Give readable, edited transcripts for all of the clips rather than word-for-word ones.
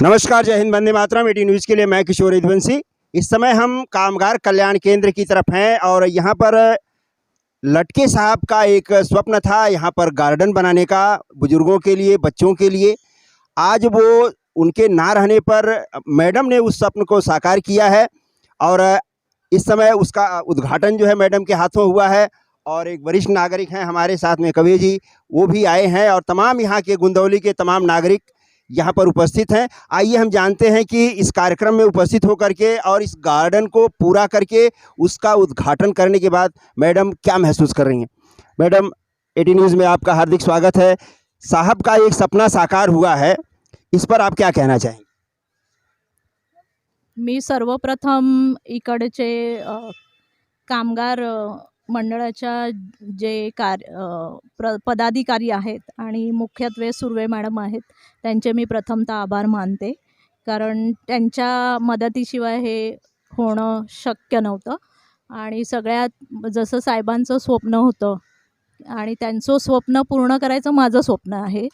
नमस्कार, जय हिंद, वंदे मातरम। 18 न्यूज़ के लिए मैं किशोर यदुवंशी। इस समय हम कामगार कल्याण केंद्र की तरफ हैं और यहाँ पर लटके साहब का एक स्वप्न था यहाँ पर गार्डन बनाने का, बुजुर्गों के लिए, बच्चों के लिए। आज वो उनके ना रहने पर मैडम ने उस स्वप्न को साकार किया है और इस समय उसका उद्घाटन जो है मैडम के हाथों हुआ है। और एक वरिष्ठ नागरिक हैं हमारे साथ में, कवि जी, वो भी आए हैं और तमाम यहाँ के गुंदौली के तमाम नागरिक यहाँ पर उपस्थित हैं। आइए हम जानते हैं कि इस कार्यक्रम में उपस्थित होकर के और इस गार्डन को पूरा करके उसका उद्घाटन करने के बाद मैडम क्या महसूस कर रही हैं। मैडम, 18 न्यूज़ में आपका हार्दिक स्वागत है। साहब का एक सपना साकार हुआ है, इस पर आप क्या कहना चाहेंगे? मी सर्वप्रथम इकडचे कामगार मंडळाच्या जे पदाधिकारी आहेत आणि मुख्यत्वे सुर्वे मॅडम आहेत, त्यांचे मी प्रथमतः आभार मानते, कारण त्यांच्या मदतीशिवाय हे होणं शक्य नव्हतं. आणि सगळ्यात जसं साहेबांचं स्वप्न होतं आणि त्यांचं स्वप्न पूर्ण करायचं माझं स्वप्न आहे,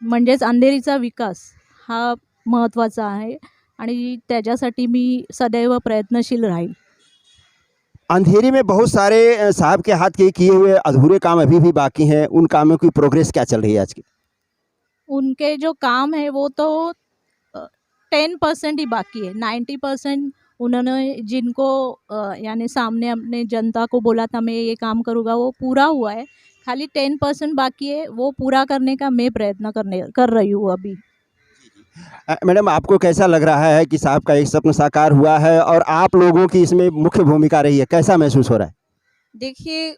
म्हणजेच अंधेरीचा विकास हा महत्त्वाचा आहे आणि त्याच्यासाठी मी सदैव प्रयत्नशील राहील. अंधेरी में बहुत सारे साहब के हाथ के किए हुए अधूरे काम अभी भी बाकी हैं, उन कामों की प्रोग्रेस क्या चल रही है आज की? उनके जो काम है वो तो 10% ही बाकी है। 90% उन्होंने जिनको यानी सामने अपने जनता को बोला था मैं ये काम करूँगा, वो पूरा हुआ है। खाली 10% बाकी है, वो पूरा करने का मैं प्रयत्न कर रही हूँ अभी। मैडम, आपको कैसा लग रहा है कि साहब का एक सपना साकार हुआ है और आप लोगों की इसमें मुख्य भूमिका रही है, कैसा महसूस हो रहा है? देखिए,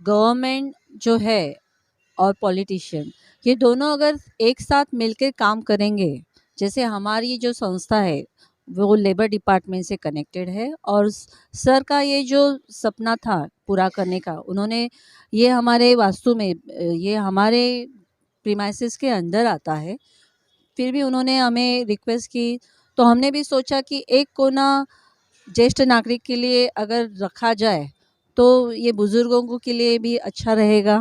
गवर्नमेंट जो है और पॉलिटिशियन, ये दोनों अगर एक साथ मिलकर काम करेंगे, जैसे हमारी जो संस्था है वो लेबर डिपार्टमेंट से कनेक्टेड है और सर का ये जो सपना था पूरा करने का, उन्होंने ये हमारे वास्तु में ये हमारे प्रीमाइसेस के अंदर आता है, फिर भी उन्होंने हमें रिक्वेस्ट की, तो हमने भी सोचा कि एक कोना ज्येष्ठ नागरिक के लिए अगर रखा जाए तो ये बुज़ुर्गों के लिए भी अच्छा रहेगा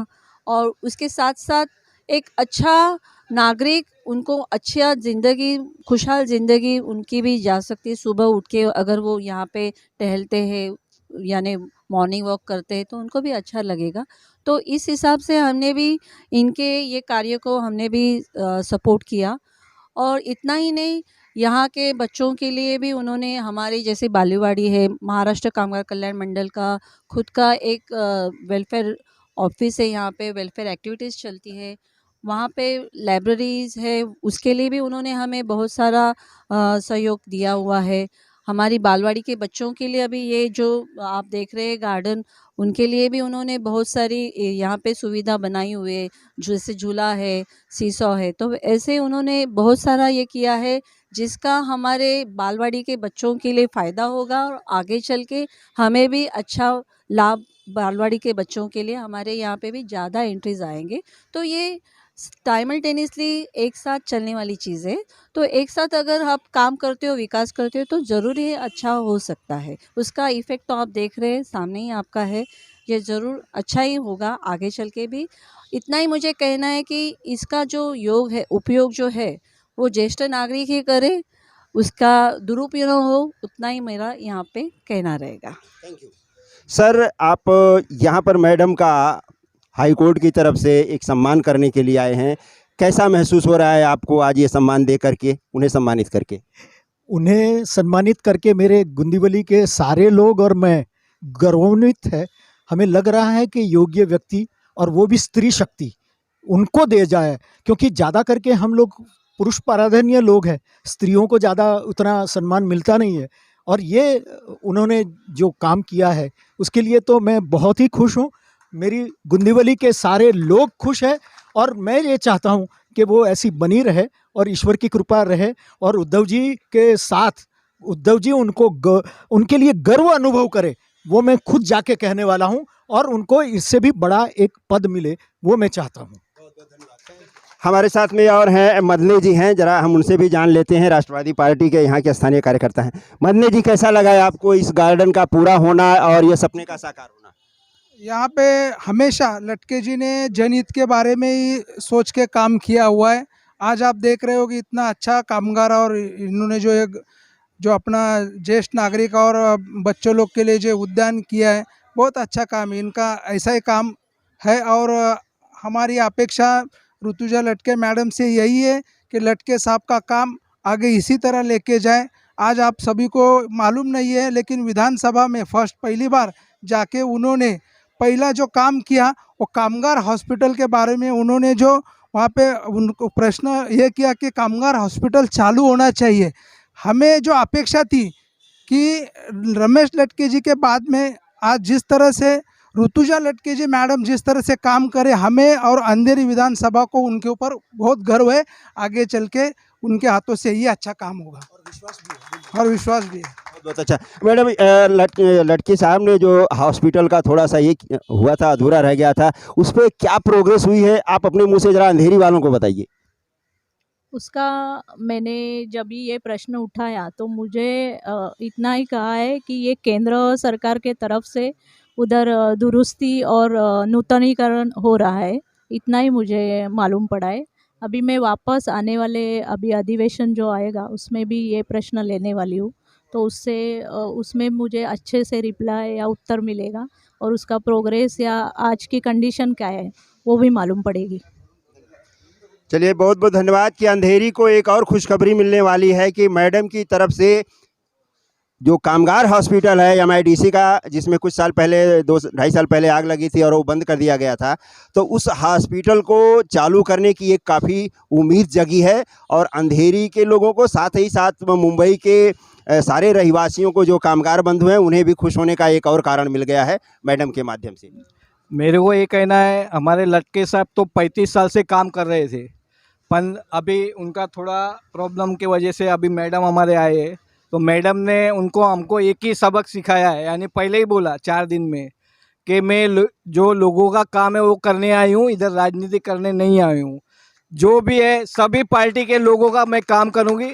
और उसके साथ साथ एक अच्छा नागरिक, उनको अच्छा ज़िंदगी, खुशहाल ज़िंदगी उनकी भी जा सकती है। सुबह उठ के अगर वो यहाँ पे टहलते हैं यानी मॉर्निंग वॉक करते हैं तो उनको भी अच्छा लगेगा। तो इस हिसाब से हमने भी इनके ये कार्य को हमने भी सपोर्ट किया। और इतना ही नहीं, यहाँ के बच्चों के लिए भी उन्होंने हमारे जैसे बालूवाड़ी है, महाराष्ट्र कामगार कल्याण मंडल का खुद का एक वेलफेयर ऑफिस है, यहाँ पे वेलफेयर एक्टिविटीज़ चलती है, वहाँ पे लाइब्रेरीज़ है, उसके लिए भी उन्होंने हमें बहुत सारा सहयोग दिया हुआ है। हमारी बालवाड़ी के बच्चों के लिए अभी ये जो आप देख रहे हैं गार्डन, उनके लिए भी उन्होंने बहुत सारी यहाँ पे सुविधा बनाई हुई है, जैसे झूला है, सीसॉ है, तो ऐसे उन्होंने बहुत सारा ये किया है जिसका हमारे बालवाड़ी के बच्चों के लिए फ़ायदा होगा और आगे चल के हमें भी अच्छा लाभ, बालवाड़ी के बच्चों के लिए हमारे यहाँ पे भी ज़्यादा एंट्रीज आएंगे। तो ये साइमल्टेनियसली एक साथ चलने वाली चीज़ है। तो एक साथ अगर आप काम करते हो, विकास करते हो, तो ज़रूर ये अच्छा हो सकता है। उसका इफ़ेक्ट तो आप देख रहे हैं, सामने ही आपका है, ये ज़रूर अच्छा ही होगा आगे चल के भी। इतना ही मुझे कहना है कि इसका जो योग है, उपयोग जो है, वो ज्येष्ठ नागरिक ही करे, उसका दुरुपयोग हो, उतना ही मेरा यहाँ पे कहना रहेगा। Thank you sir. आप यहाँ पर मैडम का हाई कोर्ट की तरफ से एक सम्मान करने के लिए आए हैं, कैसा महसूस हो रहा है आपको आज ये सम्मान दे करके, उन्हें सम्मानित करके? उन्हें सम्मानित करके मेरे गुंदीवली के सारे लोग और मैं गौरवान्वित है। हमें लग रहा है कि योग्य व्यक्ति, और वो भी स्त्री शक्ति, उनको दे जाए, क्योंकि ज़्यादा करके हम लोग पुरुष प्राधान्य लोग हैं, स्त्रियों को ज़्यादा उतना सम्मान मिलता नहीं है। और ये उन्होंने जो काम किया है उसके लिए तो मैं बहुत ही खुश हूँ। मेरी गुंदीवली के सारे लोग खुश हैं और मैं ये चाहता हूँ कि वो ऐसी बनी रहे और ईश्वर की कृपा रहे और उद्धव जी के साथ उद्धव जी उनके लिए गर्व अनुभव करे, वो मैं खुद जाके कहने वाला हूँ और उनको इससे भी बड़ा एक पद मिले, वो मैं चाहता हूँ। हमारे साथ में और हैं मदनी जी हैं, जरा हम उनसे भी जान लेते हैं। राष्ट्रवादी पार्टी के यहाँ के स्थानीय कार्यकर्ता हैं। मदनी जी, कैसा लगा है आपको इस गार्डन का पूरा होना और ये सपने का साकार होना? यहाँ पे हमेशा लटके जी ने जनहित के बारे में ही सोच के काम किया हुआ है आज आप देख रहे हो कि इतना अच्छा कामगार और इन्होंने जो अपना ज्येष्ठ नागरिक और बच्चों लोग के लिए जो उद्यान किया है, बहुत अच्छा काम है इनका। ऐसा ही काम है और हमारी अपेक्षा ऋतुजा लटके मैडम से यही है कि लटके साहब का काम आगे इसी तरह लेके जाए। आज आप सभी को मालूम नहीं है, लेकिन विधानसभा में पहली बार जाके उन्होंने पहला जो काम किया वो कामगार हॉस्पिटल के बारे में उन्होंने जो वहाँ पे उनको प्रश्न ये किया कि कामगार हॉस्पिटल चालू होना चाहिए। हमें जो अपेक्षा थी कि रमेश लटके जी के बाद में आज जिस तरह से ऋतुजा लटके जी मैडम जिस तरह से काम करे, हमें और अंधेरी विधानसभा को उनके ऊपर बहुत गर्व है। आगे चल के उनके हाथों से ये अच्छा काम होगा और विश्वास भी है। बहुत अच्छा मैडम, लटके साहब ने जो हॉस्पिटल का थोड़ा सा ये हुआ था, अधूरा रह गया था, उस पर क्या प्रोग्रेस हुई है, आप अपने मुंह से जरा अंधेरी वालों को बताइए। उसका मैंने जब भी ये प्रश्न उठाया तो मुझे इतना ही कहा है कि ये केंद्र सरकार के तरफ से उधर दुरुस्ती और नूतनीकरण हो रहा है, इतना ही मुझे मालूम पड़ा है। अभी मैं वापस आने वाले अभी अधिवेशन जो आएगा उसमें भी ये प्रश्न लेने वाली हूँ, तो उसमें मुझे अच्छे से रिप्लाई या उत्तर मिलेगा और उसका प्रोग्रेस या आज की कंडीशन क्या है वो भी मालूम पड़ेगी। चलिए, बहुत बहुत धन्यवाद कि अंधेरी को एक और खुशखबरी मिलने वाली है कि मैडम की तरफ से जो कामगार हॉस्पिटल है MIDC का, जिसमें कुछ साल पहले 2-2.5 साल पहले आग लगी थी और वो बंद कर दिया गया था, तो उस हॉस्पिटल को चालू करने की एक काफ़ी उम्मीद जगी है और अंधेरी के लोगों को, साथ ही साथ मुंबई के सारे रहवासियों को, जो कामगार बंधु हैं, उन्हें भी खुश होने का एक और कारण मिल गया है मैडम के माध्यम से। मेरे को ये कहना है, हमारे लटके साहब तो 35 साल से काम कर रहे थे, पर अभी उनका थोड़ा प्रॉब्लम की वजह से अभी मैडम हमारे आए हैं, तो मैडम ने हमको एक ही सबक सिखाया है, यानी पहले ही बोला 4 दिन में कि मैं जो लोगों का काम है वो करने आई हूँ, इधर राजनीति करने नहीं आई हूँ। जो भी है सभी पार्टी के लोगों का मैं काम करूँगी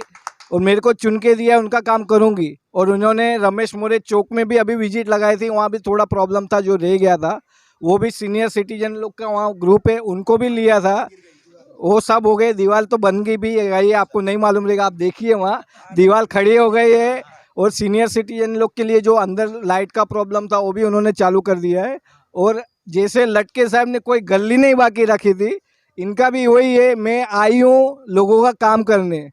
और मेरे को चुन के दिया उनका काम करूँगी। और उन्होंने रमेश मोरे चौक में भी अभी विजिट लगाई थी, वहाँ भी थोड़ा प्रॉब्लम था जो रह गया था, वो भी सीनियर सिटीजन लोग का वहाँ ग्रुप है, उनको भी लिया था, वो सब हो गए। दीवार तो बन गई भी है, ये आपको नहीं मालूम रहेगा, आप देखिए वहाँ दीवार खड़ी हो गई है। और सीनियर सिटीजन लोग के लिए जो अंदर लाइट का प्रॉब्लम था वो भी उन्होंने चालू कर दिया है। और जैसे लटके साहब ने कोई गली नहीं बाकी रखी थी, इनका भी वही है, मैं आई हूँ लोगों का काम करने,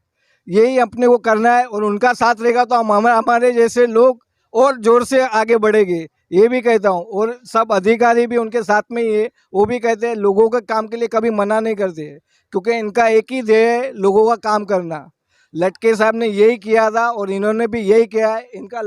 यही अपने को करना है। और उनका साथ रहेगा तो हमारे जैसे लोग और ज़ोर से आगे बढ़ेंगे, ये भी कहता हूँ। और सब अधिकारी भी उनके साथ में ही है, वो भी कहते हैं लोगों के काम के लिए कभी मना नहीं करते, क्योंकि इनका एक ही ध्येय है, लोगों का काम करना। लटके साहब ने यही किया था और इन्होंने भी यही किया है। इनका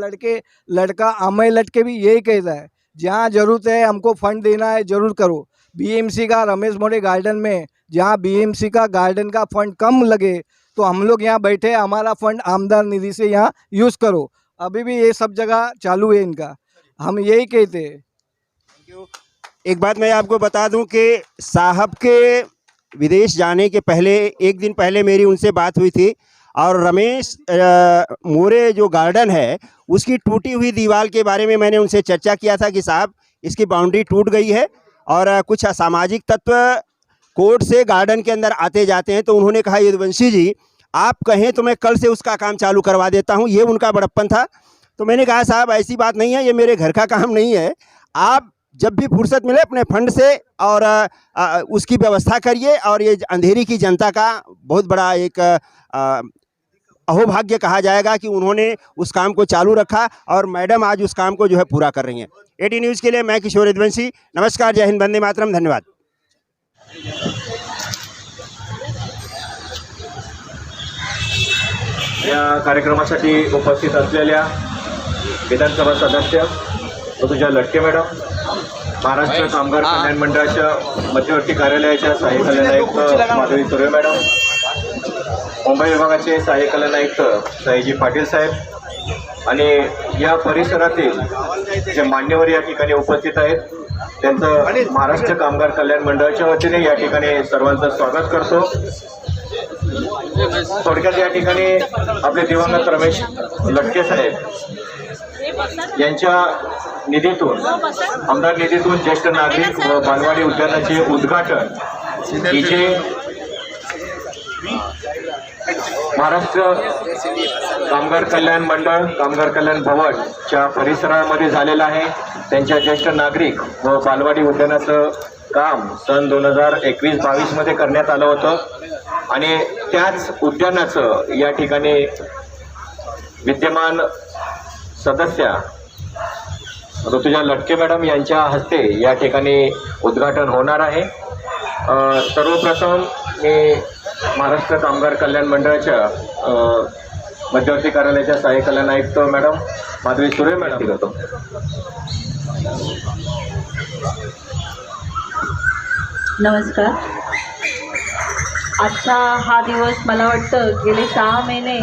लड़का अमय लटके भी यही कहता है, जहाँ ज़रूरत है हमको फंड देना है ज़रूर करो। BMC का रमेश मोरे गार्डन में, जहाँ BMC का गार्डन का फंड कम लगे तो हम लोग यहाँ बैठे, हमारा फंड आमदार निधि से यहाँ यूज़ करो। अभी भी ये सब जगह चालू है इनका, हम यही कहते हैं। एक बात मैं आपको बता दूं कि साहब के विदेश जाने के पहले, एक दिन पहले मेरी उनसे बात हुई थी और रमेश मोरे जो गार्डन है उसकी टूटी हुई दीवार के बारे में मैंने उनसे चर्चा किया था कि साहब इसकी बाउंड्री टूट गई है और कुछ असामाजिक तत्व कोर्ट से गार्डन के अंदर आते जाते हैं। तो उन्होंने कहा, यदुवंशी जी आप कहें तो मैं कल से उसका काम चालू करवा देता हूँ, ये उनका बड़प्पन था। तो मैंने कहा साहब ऐसी बात नहीं है, ये मेरे घर का काम नहीं है, आप जब भी फुर्सत मिले अपने फंड से और उसकी व्यवस्था करिए। और ये अंधेरी की जनता का बहुत बड़ा एक अहोभाग्य कहा जाएगा कि उन्होंने उस काम को चालू रखा और मैडम आज उस काम को जो है पूरा कर रही हैं। AT न्यूज़ के लिए मैं किशोर यदुवंशी, नमस्कार, जय हिंद, वंदे मातरम, धन्यवाद। या कार्यक्रमासाठी उपस्थित असलेल्या विधानसभा सदस्य ऋतुजा लटके मॅडम, महाराष्ट्र कामगार कल्याण मंडळाच्या मध्यवर्ती कार्यालयाच्या सहाय्यक कल्याण आयुक्त माधवी सुर्वे मॅडम, मुंबई विभागाचे सहाय्यक कल्याण आयुक्त सयाजी पाटील साहेब आणि या परिसरातील जे मान्यवर या ठिकाणी उपस्थित आहेत, त्यांचं महाराष्ट्र कामगार कल्याण मंडळाच्या वतीने या ठिकाणी सर्वांचं स्वागत करतो। थोडक्यात या ठिकाणी आपले दिवंगत रमेश लटके साहेब यांच्या निधीतून, आमदार निधीतून ज्येष्ठ नागरिक व बालवाडी उद्यानाचे उद्घाटन, महाराष्ट्र कामगार कल्याण मंडळ कामगार कल्याण भवनच्या परिसरामध्ये झालेला आहे. त्यांच्या ज्येष्ठ नागरिक व बालवाडी उद्यानाचं काम सन 2021-22 मध्ये करण्यात आलं होतं आणि त्याच उद्यानाचं या ठिकाणी विद्यमान सदस्या ऋतुजा लटके मॅडम यांच्या हस्ते या ठिकाणी उद्घाटन होणार आहे. सर्वप्रथम मी महाराष्ट्र कामगार कल्याण मंडळाच्या मध्यवर्ती कार्यालयाच्या सहाय्यक कल्याण आयुक्त मॅडम माधवी सुरे मॅडम करतो. नमस्कार. आजचा हा दिवस मला वाटतं गेले 6 महिने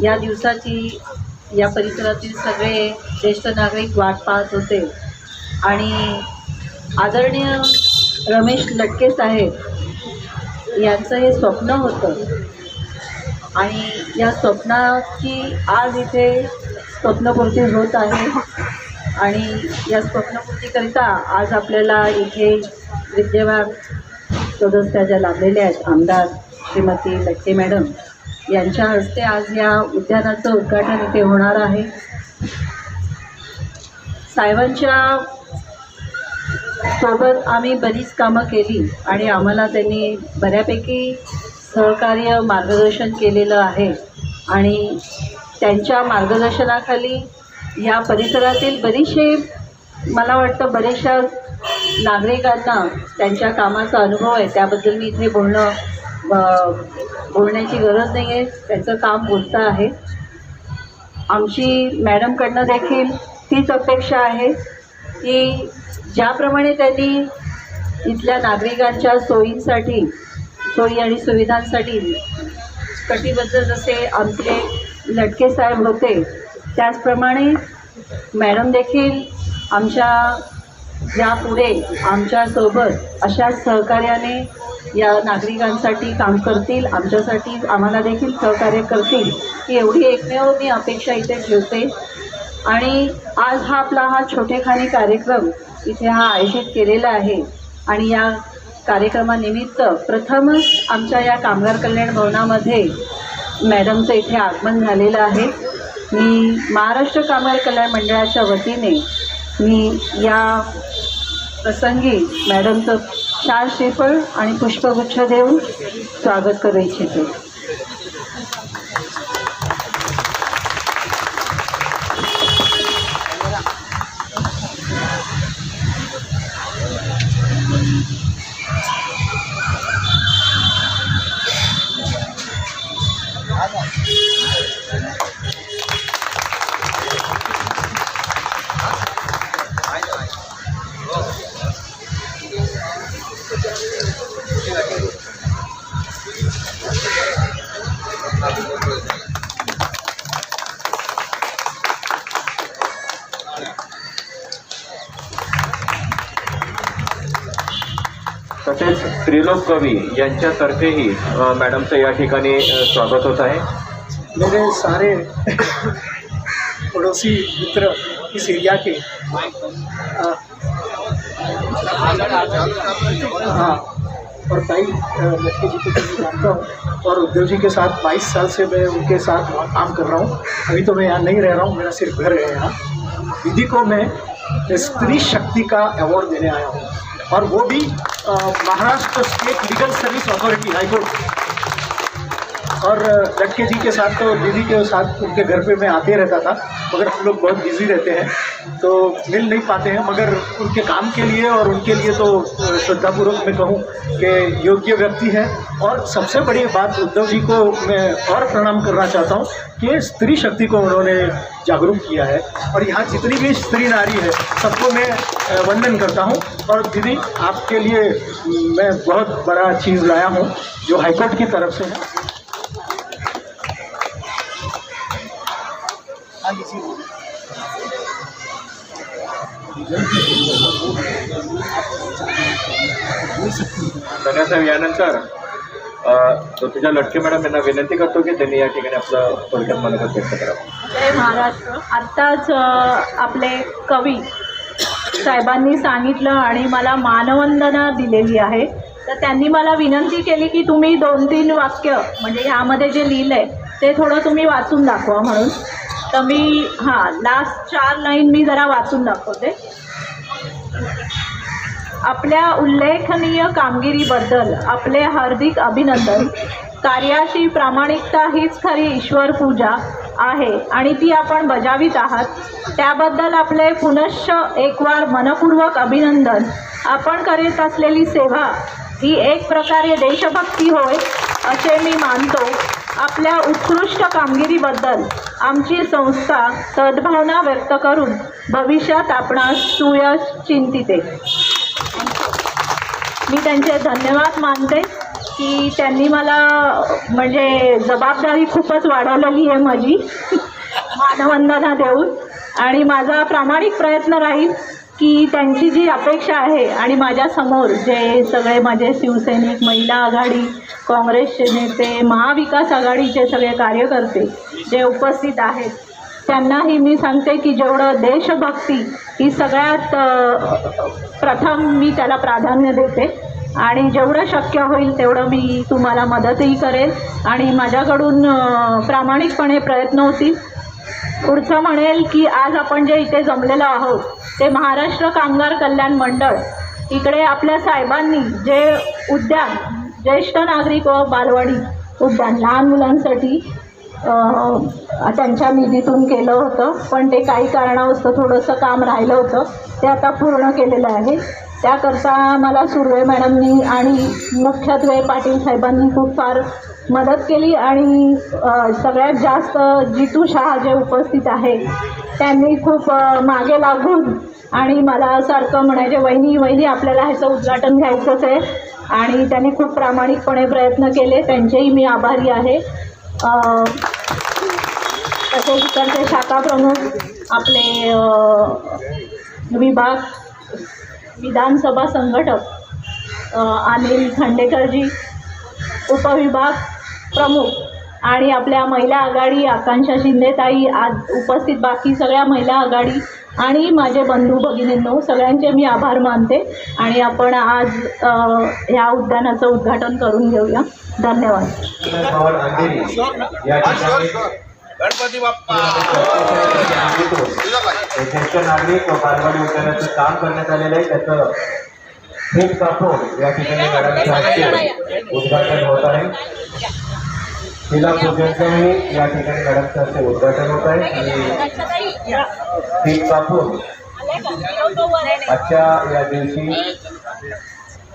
या दिवसाची या परिसरातील सगळे ज्येष्ठ नागरिक वाट पाहत होते आणि आदरणीय रमेश लटके साहेब यांचं हे स्वप्न होतं आणि या स्वप्नाची आज इथे स्वप्नपूर्ती होत आहे आणि या स्वप्नपूर्तीकरिता आज आपल्याला इथे विद्यमान सदस्या ज्या लाभलेल्या आहेत आमदार श्रीमती लटके मॅडम यांच्या हस्ते आज या उद्यानाचं उद्घाटन इथे होणार आहे. साहेबांच्या सोबत आम्ही बरीच कामं केली आणि आम्हाला त्यांनी बऱ्यापैकी सहकार्य मार्गदर्शन केलेलं आहे आणि त्यांच्या मार्गदर्शनाखाली या परिसरातील बरीचसे मला वाटतं बरेचशा नागरिकांना त्यांच्या कामाचा अनुभव आहे. त्याबद्दल मी इथे बोलण्याची गरज नाही आहे. त्यांचं काम बोलतं आहे. आमची मॅडमकडनं देखील तीच अपेक्षा आहे की ज्याप्रमाणे त्यांनी इथल्या नागरिकांच्या सोयी आणि सुविधांसाठी कटिबद्ध जसे आमचे लटके साहेब होते त्याचप्रमाणे मॅडम देखील आमच्या यापुढे आमच्यासोबत अशाच सहकार्याने या नागरिकांसाठी काम करतील, आमच्यासाठी आम्हाला देखील सहकार्य करतील ही एवढी एकमेव मी अपेक्षा इथे ठेवते. आणि आज हा छोटेखानी कार्यक्रम इथे आयोजित केलेला आहे आणि या कार्यक्रमानिमित्त प्रथमच आमच्या या कामगार कल्याण भवनामध्ये मॅडमचं इथे आगमन झालेलं आहे. मी महाराष्ट्र कामगार कल्याण मंडळाच्या वतीने मी या प्रसंगी मॅडमचं शाल श्रीफळ आणि पुष्पगुच्छ देऊन स्वागत करू इच्छिते. तसेच त्रिलोक कवी यांच्यातर्फेही मॅडमचं या ठिकाणी स्वागत होत आहे. मेरे सारे पड़ोसी मित्र इस एरिया के हाँ और भाई लटके जी को मैं जानता हूँ और उद्धव जी के साथ 22 साल से मैं उनके साथ काम कर रहा हूँ. अभी तो मैं यहाँ नहीं रह रहा हूँ, मेरा सिर्फ घर है यहाँ. दीदी को मैं स्त्री शक्ति का अवार्ड देने आया हूँ और वो भी Maharashtra state legal service authority high court. और लटके जी के साथ तो दीदी के साथ उनके घर पे मैं आते रहता था, मगर हम लोग बहुत बिजी रहते हैं तो मिल नहीं पाते हैं. मगर उनके काम के लिए और उनके लिए तो श्रद्धापूर्वक मैं कहूँ कि योग्य व्यक्ति है. और सबसे बड़ी बात उद्धव जी को मैं और प्रणाम करना चाहता हूँ कि स्त्री शक्ति को उन्होंने जागरूक किया है और यहाँ जितनी भी स्त्री नारी है सबको मैं वंदन करता हूँ. और दीदी आपके लिए मैं बहुत बड़ा चीज़ लाया हूँ जो हाईकोर्ट की तरफ से है. धन्यवाद. यानंतर तुझ्या लटके मॅडम यांना विनंती करतो की त्यांनी या ठिकाणी आपलं थोडक्यात मनोगत व्यक्त करावं. जय महाराष्ट्र. आत्ताच आपले कवी साहेबांनी सांगितलं आणि मला मानवंदना दिलेली आहे तर त्यांनी मला विनंती केली की तुम्ही 2-3 वाक्य म्हणजे ह्यामध्ये जे लिहिलं आहे ते थोडं तुम्ही वाचून दाखवा म्हणून. तर मी लास्ट 4 लाईन मी जरा वाचून दाखवते. आपल्या उल्लेखनीय कामगिरीबद्दल आपले हार्दिक अभिनंदन. कार्याची प्रामाणिकता हीच खरी ईश्वर पूजा आहे आणि ती आपण बजावित आहात. त्याबद्दल आपले पुनश्च एकवार मनपूर्वक अभिनंदन. आपण करीत असलेली सेवा ही एक प्रकारे देशभक्ती होय असे मी मानतो. आपल्या उत्कृष्ट कामगिरीबद्दल आमची संस्था सद्भावना व्यक्त करून भविष्यात आपणास सुयश चिंतिते. मी त्यांचे धन्यवाद मानते की त्यांनी मला म्हणजे जबाबदारी खूपच वाढवलेली आहे माझी मानवंदना देऊन. आणि माझा प्रामाणिक प्रयत्न राहील की त्यांची जी अपेक्षा आहे आणि माझ्यासमोर जे सगळे माझे शिवसैनिक, महिला आघाडी, काँग्रेसचे नेते, महाविकास आघाडीचे सगळे कार्यकर्ते जे उपस्थित आहेत त्यांनाही मी सांगते की जेवढं देशभक्ती ही सगळ्यात प्रथम मी त्याला प्राधान्य देते आणि जेवढं शक्य होईल तेवढं मी तुम्हाला मदतही करेल आणि माझ्याकडून प्रामाणिकपणे प्रयत्न होतील. पुढचं म्हणेल की आज आपण जे इथे जमलेलो आहोत ते महाराष्ट्र कामगार कल्याण मंडळ इकडे आपल्या साहेबांनी जे उद्यान ज्येष्ठ नागरिक व बालवाडी उद्यान लहान मुलांसाठी त्यांच्या निधीतून केलं होतं, पण ते काही कारणास्तव थोडंसं काम राहिलं होतं, ते आता पूर्ण केलेलं आहे. त्याकरता मला सुर्वे मॅडमनी आणि मुख्यत्वे पाटील साहेबांनी खूप फार मदत केली आणि सगळ्यात जास्त जितू शहा जे उपस्थित आहे त्यांनी खूप मागे लागून आणि मला सारखं म्हणायचे वहिनी वहिनी आपल्याला ह्याचं उद्घाटन घ्यायचंच आहे आणि त्यांनी खूप प्रामाणिकपणे प्रयत्न केले. त्यांचेही मी आभारी आहे. तसेच इकडचे शाखा प्रमुख आपले विभाग विधानसभा संघटक अनिल खंडेकरजी, उपविभाग प्रमुख आणि आपल्या महिला आघाडी आकांक्षा शिंदेताई, आज उपस्थित बाकी सगळ्या महिला आघाडी आणि माझे बंधू भगिनींनो सगळ्यांचे मी आभार मानते आणि आपण आज ह्या उद्यानाचं उद्घाटन करून घेऊया. धन्यवाद. गणपती बाप्पा ज्येष्ठ नागरिक व बालवाडी उद्यानाचं काम करण्यात आलेलं आहे त्याचं थीम कापून या ठिकाणी मॅडमच्या हस्ते उद्घाटन होत आहे. तिला पूजनचंही या ठिकाणी मॅडमच्या हस्ते उद्घाटन होत आहे आणि थीम कापून आजच्या या दिवशी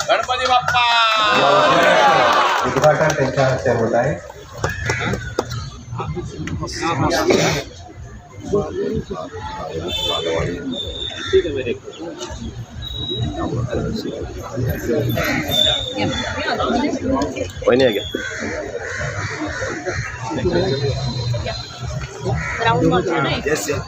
गणपती बाप्पा उद्घाटन त्यांच्या हस्ते होत आहे. वही नहीं है क्या? Ground Yes, yes.